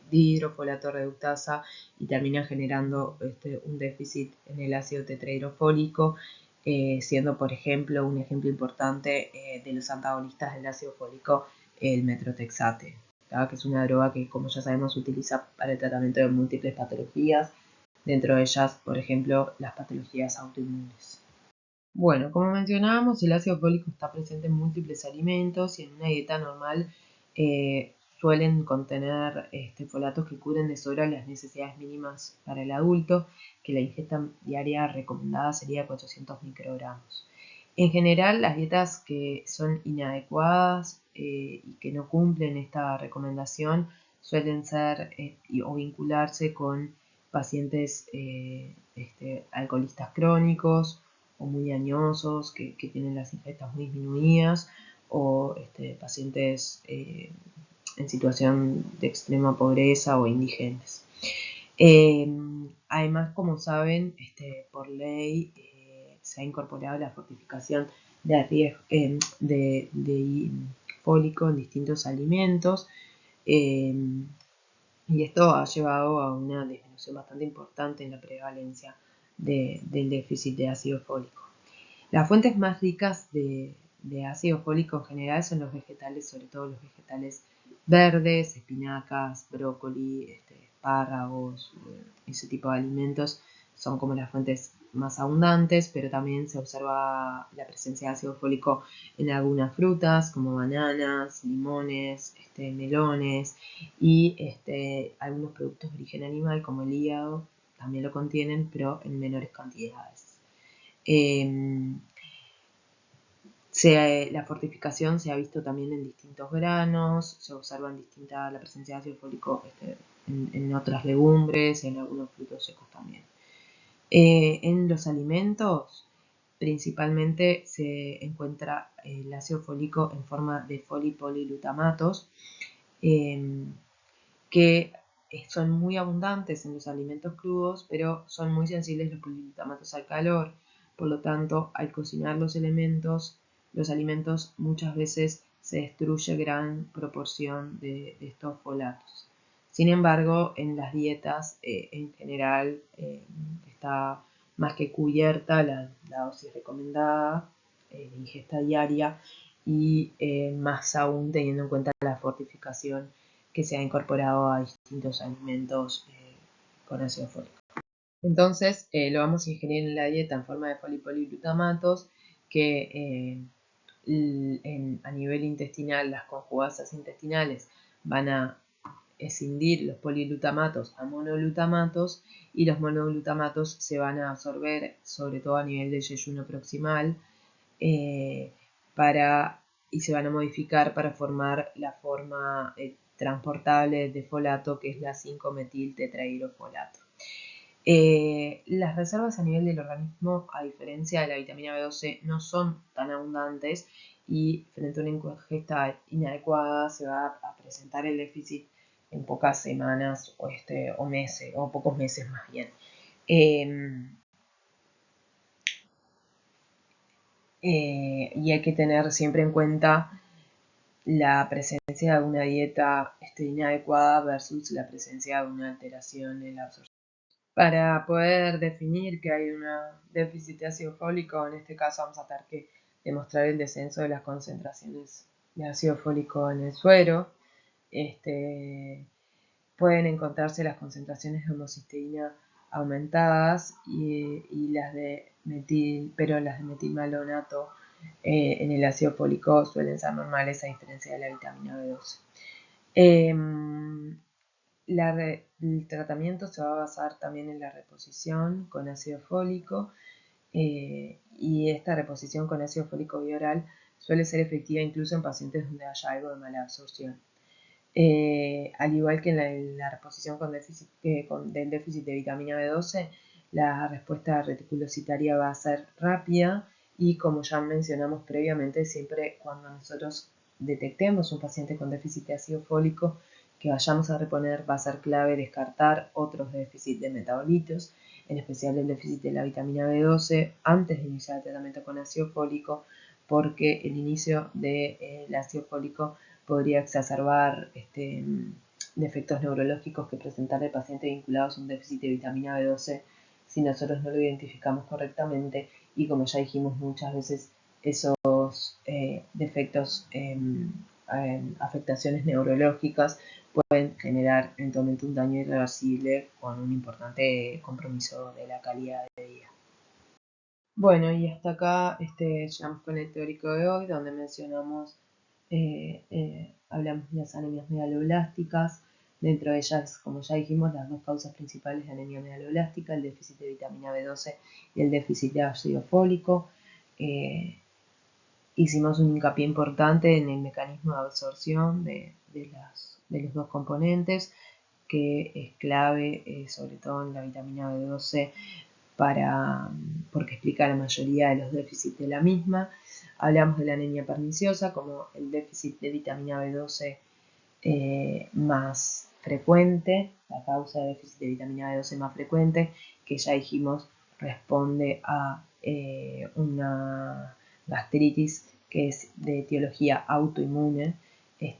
dihidrofolato reductasa y terminan generando un déficit en el ácido tetrahidrofólico, siendo por ejemplo un ejemplo importante de los antagonistas del ácido fólico el metrotexate, que es una droga que, como ya sabemos, se utiliza para el tratamiento de múltiples patologías, dentro de ellas, por ejemplo, las patologías autoinmunes. Bueno, como mencionábamos, el ácido fólico está presente en múltiples alimentos y en una dieta normal suelen contener folatos que cubren de sobra las necesidades mínimas para el adulto, que la ingesta diaria recomendada sería 400 microgramos. En general, las dietas que son inadecuadas y que no cumplen esta recomendación suelen ser o vincularse con pacientes alcoholistas crónicos o muy añosos que tienen las ingestas muy disminuidas, o pacientes en situación de extrema pobreza o indigentes. Además, como saben, por ley se ha incorporado la fortificación de fólico en distintos alimentos, Y esto ha llevado a una disminución bastante importante en la prevalencia del déficit de ácido fólico. Las fuentes más ricas de ácido fólico en general son los vegetales, sobre todo los vegetales verdes, espinacas, brócoli, espárragos, ese tipo de alimentos son como las fuentes más abundantes, pero también se observa la presencia de ácido fólico en algunas frutas como bananas, limones, melones y algunos productos de origen animal como el hígado también lo contienen, pero en menores cantidades. La fortificación se ha visto también en distintos granos, se observa la presencia de ácido fólico en otras legumbres, en algunos frutos secos también. En los alimentos principalmente se encuentra el ácido fólico en forma de folipoliglutamatos, que son muy abundantes en los alimentos crudos, pero son muy sensibles los poliglutamatos al calor. Por lo tanto, al cocinar los alimentos muchas veces se destruye gran proporción de estos folatos. Sin embargo, en las dietas en general está más que cubierta la dosis recomendada de ingesta diaria y más aún teniendo en cuenta la fortificación que se ha incorporado a distintos alimentos con ácido fólico. Entonces lo vamos a ingerir en la dieta en forma de folipoliglutamatos que a nivel intestinal, las conjugasas intestinales van a escindir los poliglutamatos a monoglutamatos y los monoglutamatos se van a absorber sobre todo a nivel del yeyuno proximal y se van a modificar para formar la forma transportable de folato que es la 5-metil-tetrahidrofolato. Las reservas a nivel del organismo, a diferencia de la vitamina B12, no son tan abundantes y frente a una ingesta inadecuada se va a presentar el déficit en pocas semanas o meses, o pocos meses más bien. Y hay que tener siempre en cuenta la presencia de una dieta inadecuada versus la presencia de una alteración en la absorción. Para poder definir que hay un déficit de ácido fólico, en este caso vamos a tener que demostrar el descenso de las concentraciones de ácido fólico en el suero. Pueden encontrarse las concentraciones de homocisteína aumentadas y las de metilmalonato en el ácido fólico suelen ser normales a diferencia de la vitamina B12. El tratamiento se va a basar también en la reposición con ácido fólico y esta reposición con ácido fólico bioral suele ser efectiva incluso en pacientes donde haya algo de mala absorción. Al igual que en la reposición del déficit de vitamina B12, la respuesta reticulocitaria va a ser rápida y como ya mencionamos previamente, siempre cuando nosotros detectemos un paciente con déficit de ácido fólico que vayamos a reponer va a ser clave descartar otros déficits de metabolitos, en especial el déficit de la vitamina B12 antes de iniciar el tratamiento con ácido fólico, porque el inicio del ácido fólico podría exacerbar defectos neurológicos que presentara el paciente vinculados a un déficit de vitamina B12 si nosotros no lo identificamos correctamente y como ya dijimos muchas veces esos defectos afectaciones neurológicas pueden generar eventualmente un daño irreversible con un importante compromiso de la calidad de vida. Bueno, y hasta acá llegamos con el teórico de hoy, donde mencionamos, hablamos de las anemias megaloblásticas. Dentro de ellas, como ya dijimos, las dos causas principales de anemia megaloblástica, el déficit de vitamina B12 y el déficit de ácido fólico. Hicimos un hincapié importante en el mecanismo de absorción de los dos componentes, que es clave, sobre todo en la vitamina B12, porque explica la mayoría de los déficits de la misma. Hablamos de la anemia perniciosa como el déficit de vitamina B12 más frecuente, la causa de déficit de vitamina B12 más frecuente, que ya dijimos responde a una gastritis que es de etiología autoinmune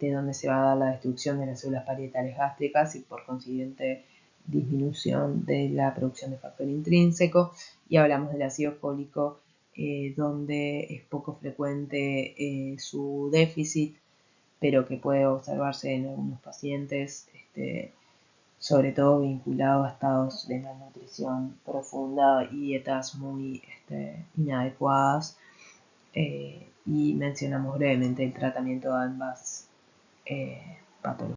donde se va a dar la destrucción de las células parietales gástricas y por consiguiente disminución de la producción de factor intrínseco. Y hablamos del ácido fólico, donde es poco frecuente su déficit, pero que puede observarse en algunos pacientes, sobre todo vinculado a estados de malnutrición profunda y dietas muy inadecuadas. Y mencionamos brevemente el tratamiento de ambas patologías.